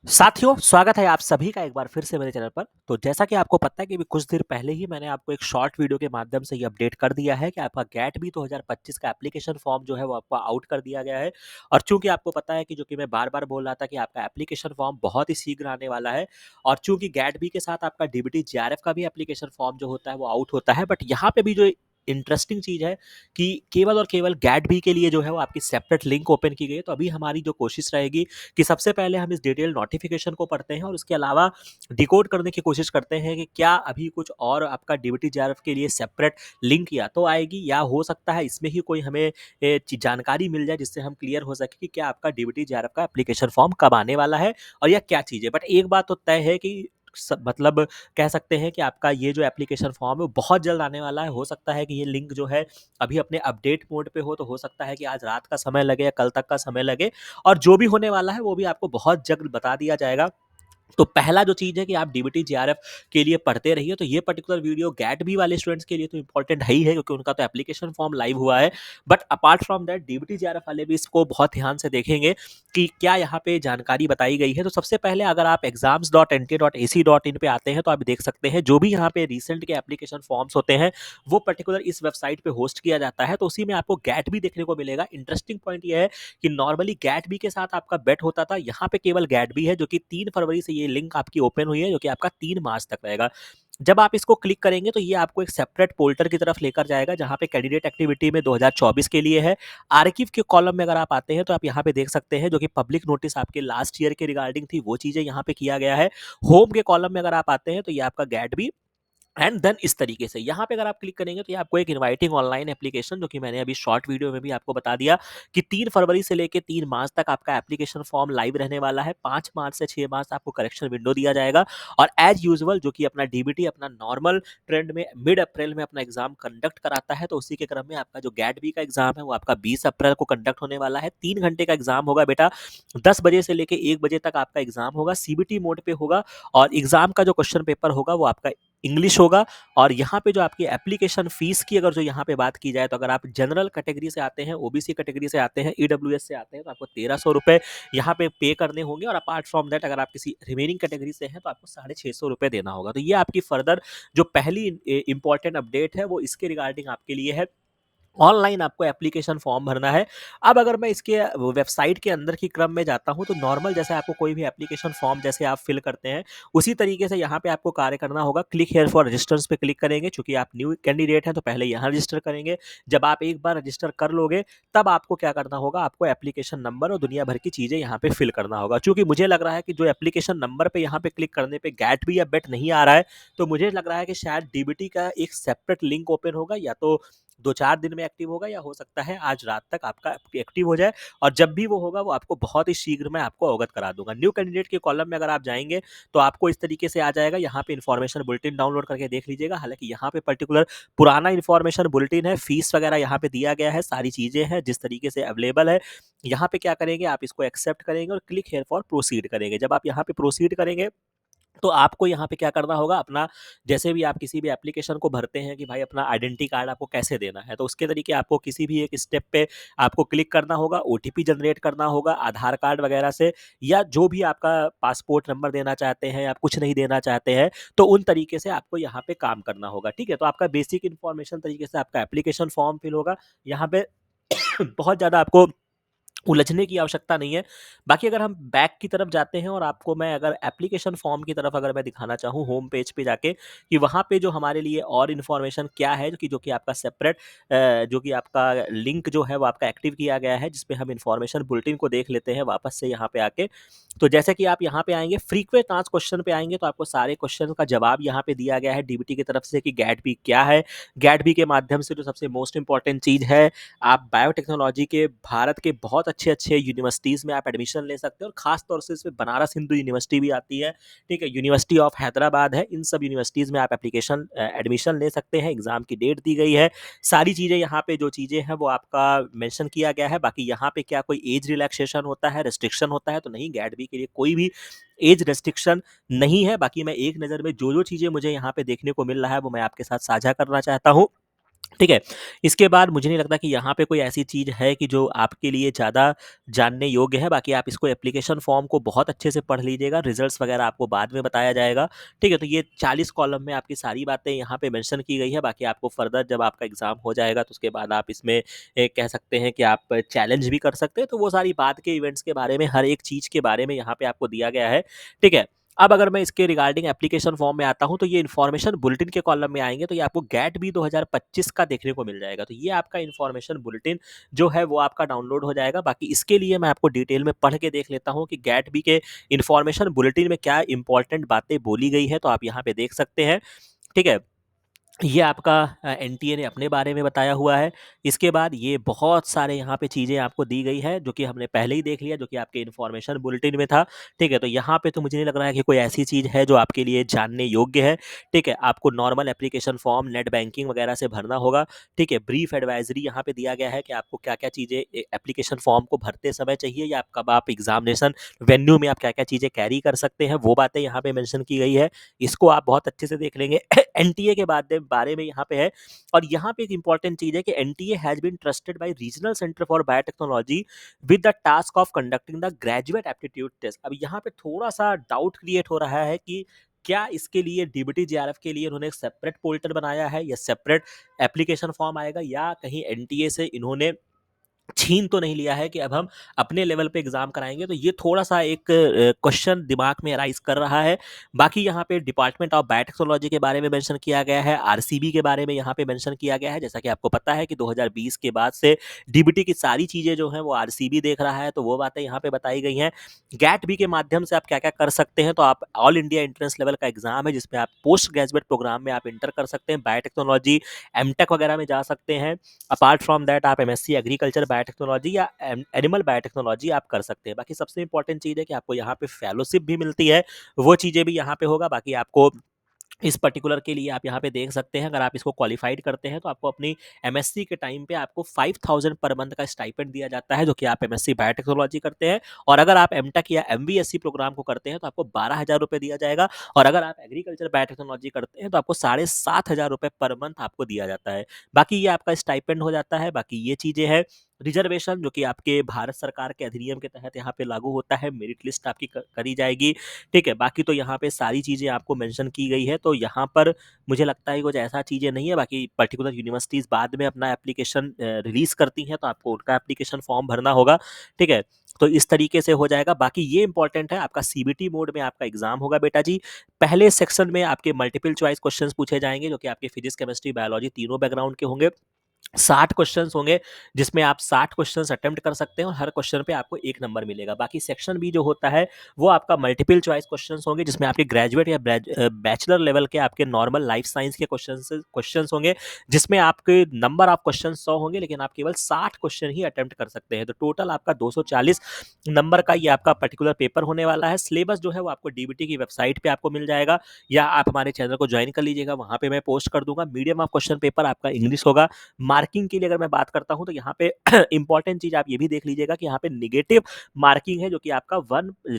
साथियों, स्वागत है आप सभी का एक बार फिर से मेरे चैनल पर। तो जैसा कि आपको पता है कि अभी कुछ देर पहले ही मैंने आपको एक शॉर्ट वीडियो के माध्यम से ये अपडेट कर दिया है कि आपका गेट बी 2025 का एप्लीकेशन फॉर्म जो है वो आपका आउट कर दिया गया है। और चूंकि आपको पता है कि जो कि मैं बार-बार बोल रहा था कि आपका एप्लीकेशन फॉर्म बहुत ही शीघ्र आने वाला है और चूंकि गेट बी के साथ आपका डीबीटी जेआरएफ का भी एप्लीकेशन फॉर्म जो होता है वो आउट होता है। बट यहाँ पे भी जो इंटरेस्टिंग चीज़ है कि केवल और केवल गेट बी के लिए जो है वो आपकी सेपरेट लिंक ओपन की गई है। तो अभी हमारी जो कोशिश रहेगी कि सबसे पहले हम इस डिटेल नोटिफिकेशन को पढ़ते हैं और उसके अलावा डिकोड करने की कोशिश करते हैं कि क्या अभी कुछ और आपका डीबीटी जेआरएफ के लिए सेपरेट लिंक या तो आएगी या हो सकता है इसमें ही कोई हमें जानकारी मिल जाए जिससे हम क्लियर हो सके कि क्या आपका डीबीटी जेआरएफ का एप्लीकेशन फॉर्म कब आने वाला है और या क्या चीज़ है। बट एक बात तो तय है कि मतलब कह सकते हैं कि आपका ये जो एप्लीकेशन फॉर्म है वो बहुत जल्द आने वाला है। हो सकता है कि ये लिंक जो है अभी अपने अपडेट मोड पे हो सकता है कि आज रात का समय लगे या कल तक का समय लगे और जो भी होने वाला है वो भी आपको बहुत जल्द बता दिया जाएगा। तो पहला जो चीज़ है कि आप डीबीटी जेआरएफ के लिए पढ़ते रहिए। तो ये पर्टिकुलर वीडियो गेट बी वाले स्टूडेंट्स के लिए तो इंपॉर्टेंट है ही है क्योंकि उनका तो एप्लीकेशन फॉर्म लाइव हुआ है। But apart from that DBT JRF वाले भी इसको बहुत ध्यान से देखेंगे कि क्या यहाँ पे जानकारी बताई गई है। तो सबसे पहले अगर आप exams.nta.ac.in पे आते हैं तो आप देख सकते हैं जो भी यहाँ पे रिसेंट के एप्लीकेशन फॉर्म्स होते हैं वो पर्टिकुलर इस वेबसाइट पे होस्ट किया जाता है। तो उसी में आपको गेट बी देखने को मिलेगा। इंटरेस्टिंग पॉइंट ये है कि नॉर्मली गेट बी के साथ आपका बेट होता था, यहाँ पे केवल गेट बी है जो कि 3 फरवरी से ये लिंक आपकी ओपन हुई है जो कि आपका 3 मार्च तक रहेगा। जब आप इसको क्लिक करेंगे तो ये आपको एक सेपरेट पोर्टल की तरफ लेकर जाएगा जहाँ पे कैंडिडेट एक्टिविटी में 2024 के लिए है। आर्किव के कॉलम में अगर आप आते हैं तो आप यहाँ पे देख सकते हैं जो कि पब्लिक नोटिस आपके लास्ट ईयर के रिगार्डिंग थी वो चीज़ें यहाँ पे किया गया है। होम के कॉलम में अगर आप आते हैं तो ये आपका गेट बी एंड देन इस तरीके से यहाँ पे अगर आप क्लिक करेंगे तो ये आपको एक इनवाइटिंग ऑनलाइन एप्लीकेशन जो कि मैंने अभी शॉर्ट वीडियो में भी आपको बता दिया कि 3 फरवरी से लेके 3 मार्च तक आपका एप्लीकेशन फॉर्म लाइव रहने वाला है। 5 मार्च से 6 मार्च आपको करेक्शन विंडो दिया जाएगा और एज यूजुअल जो कि अपना डीबीटी अपना नॉर्मल ट्रेंड में मिड अप्रैल में अपना एग्जाम कंडक्ट कराता है तो उसी के क्रम में आपका जो गेट बी का एग्जाम है वो आपका 20 अप्रैल को कंडक्ट होने वाला है। 3 घंटे का एग्जाम होगा बेटा। 10 बजे से लेके 1 बजे तक आपका एग्जाम होगा। सीबीटी मोड पे होगा और एग्जाम का जो क्वेश्चन पेपर होगा वो आपका इंग्लिश होगा। और यहाँ पे जो आपकी एप्लीकेशन फीस की अगर जो यहाँ पे बात की जाए तो अगर आप जनरल कैटेगरी से आते हैं, ओबीसी कैटेगरी से आते हैं, ईडब्ल्यूएस से आते हैं तो आपको 1300 रुपये यहाँ पे पे करने होंगे। और अपार्ट फ्रॉम दैट अगर आप किसी रिमेनिंग कैटेगरी से हैं तो आपको 650 रुपये देना होगा। तो ये आपकी फर्दर जो पहली इंपॉर्टेंट अपडेट है वो इसके रिगार्डिंग आपके लिए है। ऑनलाइन आपको एप्लीकेशन फॉर्म भरना है। अब अगर मैं इसके वेबसाइट के अंदर की क्रम में जाता हूँ तो नॉर्मल जैसे आपको कोई भी एप्लीकेशन फॉर्म जैसे आप फिल करते हैं उसी तरीके से यहाँ पे आपको कार्य करना होगा। क्लिक हेयर फॉर रजिस्टर्स पे क्लिक करेंगे। चूंकि आप न्यू कैंडिडेट हैं तो पहले यहाँ रजिस्टर करेंगे। जब आप एक बार रजिस्टर कर लोगे तब आपको क्या करना होगा, आपको एप्लीकेशन नंबर और दुनिया भर की चीज़ें यहाँ पे फिल करना होगा। चूंकि मुझे लग रहा है कि जो एप्लीकेशन नंबर पे यहाँ पे क्लिक करने पे गेट भी या बेट नहीं आ रहा है तो मुझे लग रहा है कि शायद डीबीटी का एक सेपरेट लिंक ओपन होगा या तो 2-4 दिन में एक्टिव होगा या हो सकता है आज रात तक आपका एक्टिव हो जाए। और जब भी वो होगा वो आपको बहुत ही शीघ्र मैं आपको अवगत करा दूंगा। न्यू कैंडिडेट के कॉलम में अगर आप जाएंगे तो आपको इस तरीके से आ जाएगा। यहाँ पे इन्फॉर्मेशन बुलेटिन डाउनलोड करके देख लीजिएगा। हालांकि यहाँ पे पर्टिकुलर पुराना इन्फॉर्मेशन बुलेटिन है, फीस वगैरह यहाँ पे दिया गया है, सारी चीजें हैं जिस तरीके से अवेलेबल है। यहाँ पे क्या करेंगे, आप इसको एक्सेप्ट करेंगे और क्लिक हेयर फॉर प्रोसीड करेंगे। जब आप यहाँ पे प्रोसीड करेंगे तो आपको यहाँ पे क्या करना होगा, अपना जैसे भी आप किसी भी एप्लीकेशन को भरते हैं कि भाई अपना आइडेंटिटी कार्ड आपको कैसे देना है तो उसके तरीके आपको किसी भी एक स्टेप पे आपको क्लिक करना होगा, ओटीपी जनरेट करना होगा आधार कार्ड वगैरह से, या जो भी आपका पासपोर्ट नंबर देना चाहते हैं या आप कुछ नहीं देना चाहते हैं तो उन तरीके से आपको यहाँ पे काम करना होगा। ठीक है, तो आपका बेसिक इन्फॉर्मेशन तरीके से आपका एप्लीकेशन फॉर्म फिल होगा। यहाँ पे बहुत ज़्यादा आपको उलझने की आवश्यकता नहीं है। बाकी अगर हम बैक की तरफ जाते हैं और आपको मैं अगर एप्लीकेशन फॉर्म की तरफ अगर मैं दिखाना चाहूँ होम पेज पे जाके कि वहाँ पे जो हमारे लिए और इन्फॉर्मेशन क्या है जो कि आपका सेपरेट जो कि आपका लिंक जो है वो आपका एक्टिव किया गया है जिसपे हम इन्फॉर्मेशन बुलेटिन को देख लेते हैं वापस से यहाँ पे आके। तो जैसे कि आप यहाँ पे आएंगे फ्रीक्वेंट आंसर क्वेश्चन पे आएंगे तो आपको सारे क्वेश्चन का जवाब यहाँ पे दिया गया है डीबीटी की तरफ से कि गेट बी क्या है। गेट बी के माध्यम से जो सबसे मोस्ट इंपॉर्टेंट चीज़ है, आप बायोटेक्नोलॉजी के भारत के बहुत अच्छे अच्छे यूनिवर्सिटीज़ में आप एडमिशन ले सकते हैं और खास तौर से इसमें बनारस हिंदू यूनिवर्सिटी भी आती है। ठीक है, यूनिवर्सिटी ऑफ हैदराबाद है, इन सब यूनिवर्सिटीज़ में आप एप्लीकेशन एडमिशन ले सकते हैं। एग्जाम की डेट दी गई है, सारी चीज़ें यहाँ पे जो चीज़ें हैं वो आपका मेंशन किया गया है। बाकी यहाँ पे क्या कोई एज रिलैक्सेशन होता है, रेस्ट्रिक्शन होता है तो नहीं, गेट बी के लिए कोई भी एज रेस्ट्रिक्शन नहीं है। बाकी मैं एक नज़र में जो जो चीज़ें मुझे यहाँ पे देखने को मिल रहा है वो मैं आपके साथ साझा करना चाहता हूँ। ठीक है? इसके बाद मुझे नहीं लगता कि यहाँ पे कोई ऐसी चीज़ है कि जो आपके लिए ज़्यादा जानने योग्य है, बाकी आप इसको एप्लीकेशन फॉर्म को बहुत अच्छे से पढ़ लीजिएगा, रिज़ल्ट्स वगैरह आपको बाद में बताया जाएगा, ठीक है? तो ये 40 कॉलम में आपकी सारी बातें यहाँ पे मेंशन की गई है, बाकी आपको फर्दर जब आपका एग्ज़ाम हो जाएगा तो उसके बाद आप इसमें कह सकते हैं कि आप चैलेंज भी कर सकते हैं, तो वो सारी बाद के इवेंट्स के बारे में, हर एक चीज़ के बारे में यहाँ पे आपको दिया गया है, ठीक है? अब अगर मैं इसके रिगार्डिंग एप्लीकेशन फॉर्म में आता हूँ, तो ये इन्फॉर्मेशन बुलेटिन के कॉलम में आएँगे, तो ये आपको गेट बी 2025 का देखने को मिल जाएगा। तो ये आपका इन्फॉर्मेशन बुलेटिन जो है वो आपका डाउनलोड हो जाएगा। बाकी इसके लिए मैं आपको डिटेल में पढ़ के देख लेता हूँ कि गेट बी के इन्फॉर्मेशन बुलेटिन में क्या इम्पोर्टेंट बातें बोली गई हैं, तो आप यहाँ पे देख सकते हैं, ठीक है? ये आपका एनटीए ने अपने बारे में बताया हुआ है। इसके बाद ये बहुत सारे यहाँ पे चीज़ें आपको दी गई है, जो कि हमने पहले ही देख लिया, जो कि आपके इन्फॉर्मेशन बुलेटिन में था, ठीक है? तो यहाँ पे तो मुझे नहीं लग रहा है कि कोई ऐसी चीज़ है जो आपके लिए जानने योग्य है, ठीक है? आपको normal application form, net banking वगैरह से भरना होगा, ठीक है? ब्रीफ एडवाइज़री यहाँ पे दिया गया है कि आपको क्या-क्या चीज़ें एप्लीकेशन फॉर्म को भरते समय चाहिए, या कब आप एग्ज़ामिनेशन वेन्यू में आप क्या-क्या चीज़ें कैरी कर सकते हैं, वो बातें यहाँ पे मेंशन की गई है। इसको आप बहुत अच्छे से देख लेंगे। एनटीए के बारे में यहाँ पे है, और यहाँ पे एक इंपॉर्टेंट चीज़ है कि NTA has been trusted by regional centre for biotechnology with the task of conducting the graduate aptitude test. अब यहाँ पे थोड़ा-सा डाउट क्रिएट हो रहा है कि क्या इसके लिए डीबीटी जेआरएफ के लिए उन्होंने एक सेपरेट पोर्टल बनाया है, या सेपरेट एप्लीकेशन फॉर्म आएगा, या कहीं एनटीए से इन्होंने छीन तो नहीं लिया है कि अब हम अपने लेवल पे एग्ज़ाम कराएँगे, तो ये थोड़ा-सा एक क्वेश्चन दिमाग में राइज़ कर रहा है। बाकी यहाँ पे डिपार्टमेंट ऑफ बायोटेक्नोलॉजी के बारे में मेंशन किया गया है, आरसीबी के बारे में यहाँ पे मेंशन किया गया है। जैसा कि आपको पता है कि 2020 के बाद से डीबीटी की सारी चीज़ें जो हैं वो आरसीबी देख रहा है, तो वो बातें यहाँ पे बताई गई हैं। गेट बी के माध्यम से आप क्या-क्या कर सकते हैं, तो आप ऑल इंडिया एंट्रेंस लेवल का एग्ज़ाम है, जिसमें आप पोस्ट ग्रेजुएट प्रोग्राम में आप इंटर कर सकते हैं, बायोटेक्नोलॉजी, एमटेक वगैरह में जा सकते हैं। अपार्ट फ्रॉम दैट आप एमएससी एग्रीकल्चर बायोटेक्नोलॉजी या एनिमल बायोटेक्नोलॉजी आप कर सकते हैं। बाकी सबसे इंपॉर्टेंट चीज़ है कि आपको यहाँ पे फेलोशिप भी मिलती है, वो चीज़ें भी यहाँ पे होगा। बाकी आपको इस पर्टिकुलर के लिए आप यहाँ पे देख सकते हैं, अगर आप इसको क्वालिफाइड करते हैं तो आपको अपनी एमएससी के टाइम पे आपको 5000 पर मंथ का स्टाइपेंड दिया जाता है, जो कि आप एमएससी बायोटेक्नोलॉजी करते हैं। और अगर आप एमटेक या एमवीएससी प्रोग्राम को करते हैं तो आपको 12,000 रुपए दिया जाएगा, और अगर आप एग्रीकल्चर बायोटेक्नोलॉजी करते हैं तो आपको 7,500 रुपए पर मंथ आपको दिया जाता है। बाकी ये आपका स्टाइपेंड हो जाता है। बाकी ये चीज़ें हैं। रिजर्वेशन जो कि आपके भारत सरकार के अधिनियम के तहत यहाँ पे लागू होता है, मेरिट लिस्ट आपकी करी जाएगी, ठीक है? बाकी तो यहाँ पे सारी चीज़ें आपको मेंशन की गई है, तो यहाँ पर मुझे लगता है कुछ ऐसा चीज़ें नहीं है। बाकी पर्टिकुलर यूनिवर्सिटीज़ बाद में अपना एप्लीकेशन रिलीज़ करती हैं, तो आपको उनका एप्लीकेशन फॉर्म भरना होगा, ठीक है? तो इस तरीके से हो जाएगा। बाकी ये इंपॉर्टेंट है, आपका सीबीटी मोड में आपका एग्ज़ाम होगा बेटा जी। पहले सेक्शन में आपके मल्टीपल चॉइस क्वेश्चंस पूछे जाएँगे, जो कि आपके फिज़िक्स, केमिस्ट्री, बायोलॉजी तीनों बैकग्राउंड के होंगे। 60 क्वेश्चंस होंगे, जिसमें आप 60 क्वेश्चंस अटेम्प्ट कर सकते हैं, और हर क्वेश्चन पे आपको 1 नंबर मिलेगा। बाकी सेक्शन बी जो होता है, वो आपका मल्टीपल चॉइस क्वेश्चंस होंगे, जिसमें आपके ग्रेजुएट या बैचलर लेवल के आपके नॉर्मल लाइफ साइंस के क्वेश्चंस होंगे, जिसमें आपके नंबर ऑफ क्वेश्चन 100 होंगे, लेकिन आप केवल 60 क्वेश्चन ही अटेम्प्ट कर सकते हैं। तो टोटल आपका 240 नंबर का ये आपका पर्टिकुलर पेपर होने वाला है। सिलेबस जो है वो आपको डीबीटी की वेबसाइट पे आपको मिल जाएगा, या आप हमारे चैनल को ज्वाइन कर लीजिएगा, वहाँ पे मैं पोस्ट कर दूँगा। मीडियम ऑफ क्वेश्चन पेपर आपका इंग्लिश होगा। मार्किंग के लिए अगर मैं बात करता हूँ, तो यहाँ पे इंपॉर्टेंट चीज़ आप ये भी देख लीजिएगा कि यहाँ पे नेगेटिव मार्किंग है, जो कि आपका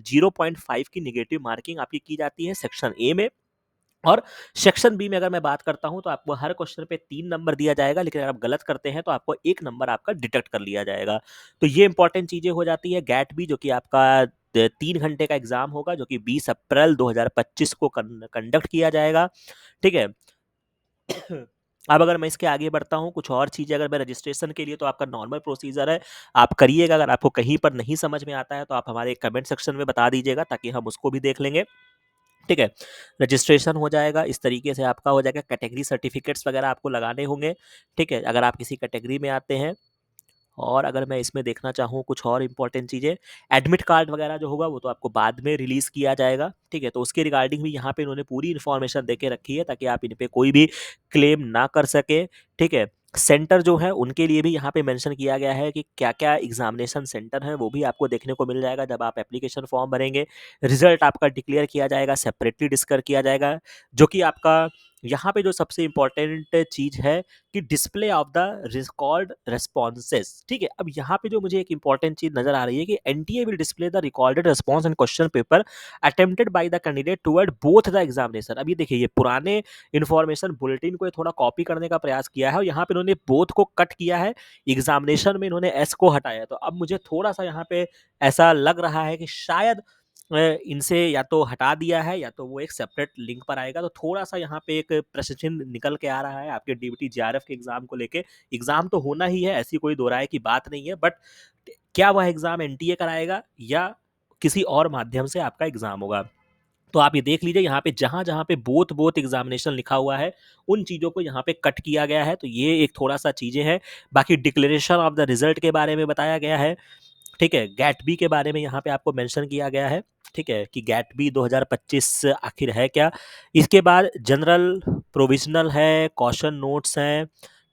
0.5 की नेगेटिव मार्किंग आपकी की जाती है सेक्शन ए में। और सेक्शन बी में अगर मैं बात करता हूँ, तो आपको हर क्वेश्चन पे 3 नंबर दिया जाएगा, लेकिन अगर आप गलत करते हैं तो आपको 1 नंबर आपका डिडक्ट कर लिया जाएगा। तो ये इंपॉर्टेंट चीज़ें हो जाती है। गेट बी जो कि आपका 3 घंटे का एग्ज़ाम होगा, जो कि 20 अप्रैल 2025 को कंडक्ट किया जाएगा, ठीक है? अब अगर मैं इसके आगे बढ़ता हूँ, कुछ और चीज़ें अगर मैं रजिस्ट्रेशन के लिए, तो आपका नॉर्मल प्रोसीजर है, आप करिएगा। अगर आपको कहीं पर नहीं समझ में आता है, तो आप हमारे कमेंट सेक्शन में बता दीजिएगा, ताकि हम उसको भी देख लेंगे, ठीक है? रजिस्ट्रेशन हो जाएगा, इस तरीके से आपका हो जाएगा। कैटेगरी सर्टिफिकेट्स वगैरह आपको लगाने होंगे, ठीक है? अगर आप किसी कैटेगरी में आते हैं। और अगर मैं इसमें देखना चाहूँ कुछ और इम्पोर्टेंट चीज़ें, एडमिट कार्ड वगैरह जो होगा वो तो आपको बाद में रिलीज़ किया जाएगा, ठीक है? तो उसके रिगार्डिंग भी यहाँ पे इन्होंने पूरी इन्फॉर्मेशन दे के रखी है, ताकि आप इन पे कोई भी क्लेम ना कर सकें, ठीक है? सेंटर जो है उनके लिए भी यहाँ पे मेंशन किया गया है कि क्या-क्या एग्ज़ामिनेशन सेंटर हैं, वो भी आपको देखने को मिल जाएगा जब आप एप्लीकेशन फॉर्म भरेंगे। रिज़ल्ट आपका डिक्लेयर किया जाएगा, सेपरेटली डिस्क्लेयर किया जाएगा, जो कि आपका यहाँ पे जो सबसे इम्पोर्टेंट चीज़ है कि display of the record responses, ठीक है। अब यहाँ पे जो मुझे एक इंपॉर्टेंट चीज़ नजर आ रही है कि NTA will display the recorded response and question paper attempted by the candidate toward both the examination. अब ये देखिए, ये पुराने इन्फॉर्मेशन बुलेटिन को थोड़ा कॉपी करने का प्रयास किया है और यहाँ पे इन्होंने बोथ को कट किया है, एग्जामिनेशन में इन्होंने एस को हटाया। तो अब मुझे थोड़ा सा यहाँ पे ऐसा लग रहा है कि शायद इनसे या तो हटा दिया है या तो वो एक सेपरेट लिंक पर आएगा। तो थोड़ा-सा यहाँ पे एक प्रश्न चिन्ह निकल के आ रहा है आपके डीबीटी जेआरएफ के एग्ज़ाम को लेके। एग्ज़ाम तो होना ही है, ऐसी कोई दो राय की बात नहीं है, बट क्या वह एग्ज़ाम एनटीए कराएगा या किसी और माध्यम से आपका एग्ज़ाम होगा? तो आप ये देख लीजिए, यहाँ पे जहाँ-जहाँ पे बोथ बोथ एग्ज़ामिनेशन लिखा हुआ है, उन चीज़ों को यहाँ पे कट किया गया है। तो ये एक थोड़ा-सा चीज़ें हैं। बाकी डिक्लेरेशन ऑफ द रिज़ल्ट के बारे में बताया गया है। ठीक है, गेट बी के बारे में यहाँ पे आपको मेंशन किया गया है, ठीक है, कि गेट बी 2025 आखिर है क्या? इसके बाद जनरल, प्रोविज़नल है, कॉशन नोट्स हैं,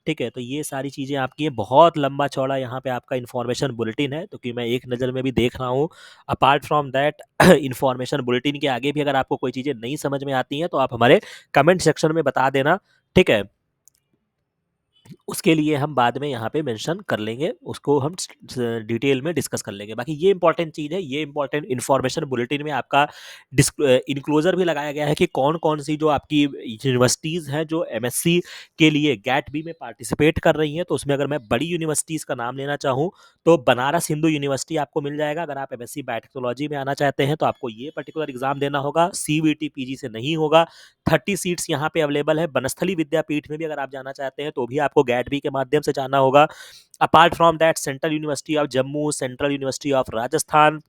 ठीक है? तो ये सारी चीज़ें आपकी हैं। बहुत लंबा-चौड़ा यहाँ पे आपका इन्फॉर्मेशन बुलेटिन है, तो कि मैं एक नज़र में भी देख रहा हूँ। Apart from that information bulletin के आगे भी अगर आपको कोई चीज़ें नहीं समझ में आती हैं, तो आप हमारे कमेंट सेक्शन में बता देना, ठीक है? उसके लिए हम बाद में यहाँ पे मेंशन कर लेंगे, उसको हम डिटेल में डिस्कस कर लेंगे। बाकी ये इंपॉर्टेंट चीज़ है, ये इंपॉर्टेंट इन्फॉर्मेशन बुलेटिन में आपका इनक्लोजर भी लगाया गया है कि कौन कौन सी जो आपकी यूनिवर्सिटीज़ हैं जो एमएससी के लिए गेट बी में पार्टिसिपेट कर रही हैं। तो उसमें अगर मैं बड़ी यूनिवर्सिटीज़ का नाम लेना चाहूँ तो बनारस हिंदू यूनिवर्सिटी आपको मिल जाएगा। अगर आप एमएससी बायोटेक्नोलॉजी में आना चाहते हैं तो आपको ये पर्टिकुलर एग्जाम देना होगा, सीवीटी पीजी से नहीं होगा। 30 सीट्स यहाँ पे अवेलेबल है। बनस्थली विद्यापीठ में भी अगर आप जाना चाहते हैं तो भी आपको गेट बी के माध्यम से जाना होगा। Apart from that central university of Jammu, central university of Rajasthan,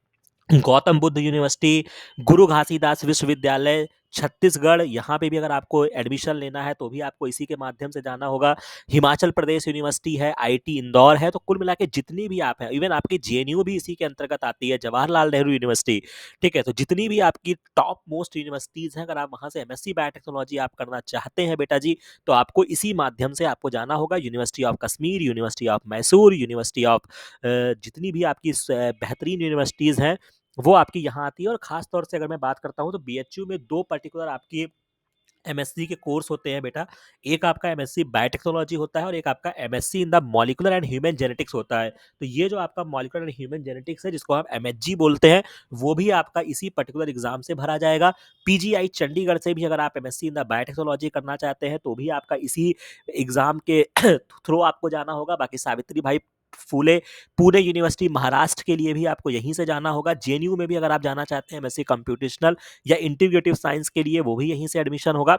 Gautam Buddha university, गुरु घासीदास विश्वविद्यालय छत्तीसगढ़, यहाँ पे भी अगर आपको एडमिशन लेना है तो भी आपको इसी के माध्यम से जाना होगा। हिमाचल प्रदेश यूनिवर्सिटी है, आईटी इंदौर है। तो कुल मिला के जितनी भी आप हैं, इवन आपकी जेएनयू भी इसी के अंतर्गत आती है, जवाहरलाल नेहरू यूनिवर्सिटी, ठीक है। तो जितनी भी आपकी टॉप मोस्ट यूनिवर्सिटीज़ हैं, अगर आप वहाँ से एमएससी बायोटेक्नोलॉजी आप करना चाहते हैं बेटा जी, तो आपको इसी माध्यम से आपको जाना होगा। University of Kashmir, university of Mysore, university of जितनी भी आपकी बेहतरीन यूनिवर्सिटीज़ हैं वो आपकी यहाँ आती है। और ख़ास तौर से अगर मैं बात करता हूँ तो बीएचयू में 2 पर्टिकुलर आपकी एमएससी के कोर्स होते हैं बेटा। एक आपका एमएससी बायोटेक्नोलॉजी होता है और एक आपका MSc in the molecular and human genetics होता है। तो ये जो आपका मॉलिक्यूलर एंड ह्यूमन जेनेटिक्स है, जिसको हम एमएचजी बोलते हैं, वो भी आपका इसी पर्टिकुलर एग्ज़ाम से भरा जाएगा। पीजीआई चंडीगढ़ से भी अगर आप एमएससी इन द बायोटेक्नोलॉजी करना चाहते हैं तो भी आपका इसी एग्ज़ाम के थ्रू आपको जाना होगा। बाकी सावित्री भाई फूले पुणे यूनिवर्सिटी महाराष्ट्र के लिए भी आपको यहीं से जाना होगा। जेएनयू में भी अगर आप जाना चाहते हैं एमएससी कंप्यूटेशनल या इंटीग्रेटिव साइंस के लिए, वो भी यहीं से एडमिशन होगा।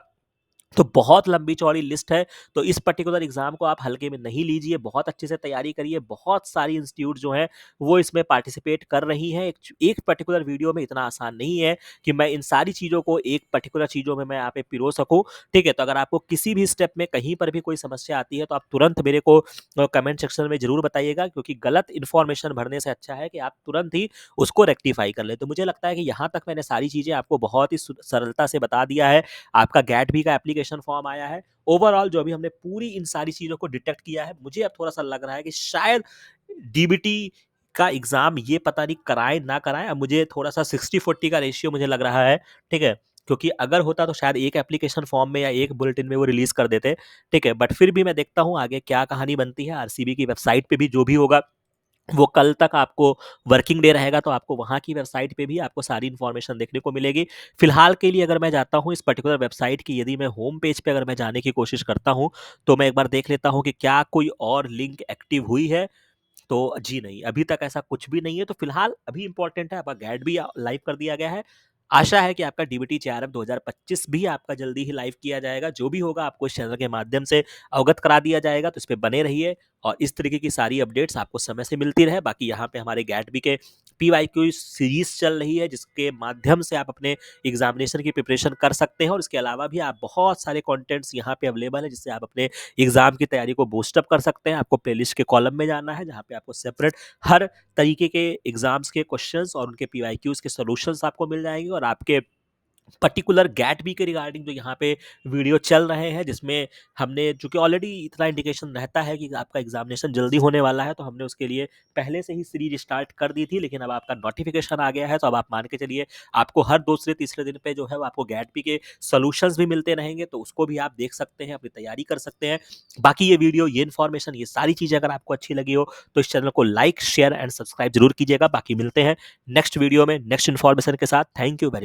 तो बहुत लंबी चौड़ी लिस्ट है। तो इस पर्टिकुलर एग्जाम को आप हल्के में नहीं लीजिए, बहुत अच्छे से तैयारी करिए। बहुत सारी इंस्टीट्यूट जो हैं वो इसमें पार्टिसिपेट कर रही हैं। एक पर्टिकुलर वीडियो में इतना आसान नहीं है कि मैं इन सारी चीज़ों को एक पर्टिकुलर चीज़ों में मैं यहाँ पे पिरो सकूँ, ठीक है। तो अगर आपको किसी भी स्टेप में कहीं पर भी कोई समस्या आती है तो आप तुरंत मेरे को कमेंट सेक्शन में ज़रूर बताइएगा, क्योंकि गलत इन्फॉर्मेशन भरने से अच्छा है कि आप तुरंत ही उसको रेक्टिफाई कर लें। तो मुझे लगता है कि यहाँ तक मैंने सारी चीज़ें आपको बहुत ही सरलता से बता दिया है। आपका गेट भी का एप्लीकेशन फॉर्म आया है। ओवरऑल जो अभी हमने पूरी इन सारी चीज़ों को डिटेक्ट किया है, मुझे अब थोड़ा-सा लग रहा है कि शायद डीबीटी का एग्ज़ाम ये पता नहीं कराएँ ना कराएँ। अब मुझे थोड़ा-सा 60-40 का रेशियो मुझे लग रहा है, ठीक है? क्योंकि अगर होता तो शायद एक एप्लीकेशन फॉर्म में या एक बुलेटिन में वो रिलीज़ कर देते, ठीक है? बट फिर भी मैं देखता हूँ आगे क्या कहानी बनती है। आरसीबी की वेबसाइट पे भी जो भी होगा वो कल तक आपको वर्किंग डे रहेगा, तो आपको वहाँ की वेबसाइट पे भी आपको सारी इन्फॉर्मेशन देखने को मिलेगी। फिलहाल के लिए अगर मैं जाता हूँ इस पर्टिकुलर वेबसाइट की, यदि मैं होम पेज पे अगर मैं जाने की कोशिश करता हूँ, तो मैं एक बार देख लेता हूँ कि क्या कोई और लिंक एक्टिव हुई है। तो जी नहीं, अभी तक ऐसा कुछ भी नहीं है। तो फिलहाल अभी इम्पोर्टेंट है, आपका गेट भी लाइव कर दिया गया है। आशा है कि आपका डीबीटी जेआरएफ 2025 भी आपका जल्दी ही लाइव किया जाएगा। जो भी होगा आपको इस चैनल के माध्यम से अवगत करा दिया जाएगा, तो इस पे बने रहिए और इस तरीके की सारी अपडेट्स आपको समय से मिलती रहे। बाकी यहाँ पे हमारे गेट बी के पीवाईक्यू सीरीज चल रही है, जिसके माध्यम से आप अपने एग्जामिनेशन की प्रिपरेशन कर सकते हैं। और इसके अलावा भी आप बहुत सारे कंटेंट्स यहाँ पे अवेलेबल है, जिससे आप अपने एग्जाम की तैयारी को बूस्टअप कर सकते हैं। आपको प्लेलिस्ट के कॉलम में जाना है, जहाँ पे आपको सेपरेट हर तरीके के एग्जाम्स के क्वेश्चंस और उनके पीवाईक्यूज के सॉल्यूशंस आपको मिल जाएंगे। और आपके पर्टिकुलर गैट बी के रिगार्डिंग जो यहाँ पे वीडियो चल रहे हैं, जिसमें हमने, चूंकि ऑलरेडी इतना इंडिकेशन रहता है कि आपका एग्जामिनेशन जल्दी होने वाला है, तो हमने उसके लिए पहले से ही सीरीज स्टार्ट कर दी थी। लेकिन अब आपका नोटिफिकेशन आ गया है, तो अब आप मान के चलिए आपको हर दूसरे तीसरे दिन पे जो है वो आपको गैट बी के सोल्यूशंस भी मिलते रहेंगे, तो उसको भी आप देख सकते हैं, अपनी तैयारी कर सकते हैं। बाकी ये वीडियो, ये इन्फॉर्मेशन, ये सारी चीजें अगर आपको अच्छी लगी हो तो इस चैनल को लाइक, शेयर एंड सब्सक्राइब जरूर कीजिएगा। बाकी मिलते हैं नेक्स्ट वीडियो में नेक्स्ट इन्फॉर्मेशन के साथ। Thank you very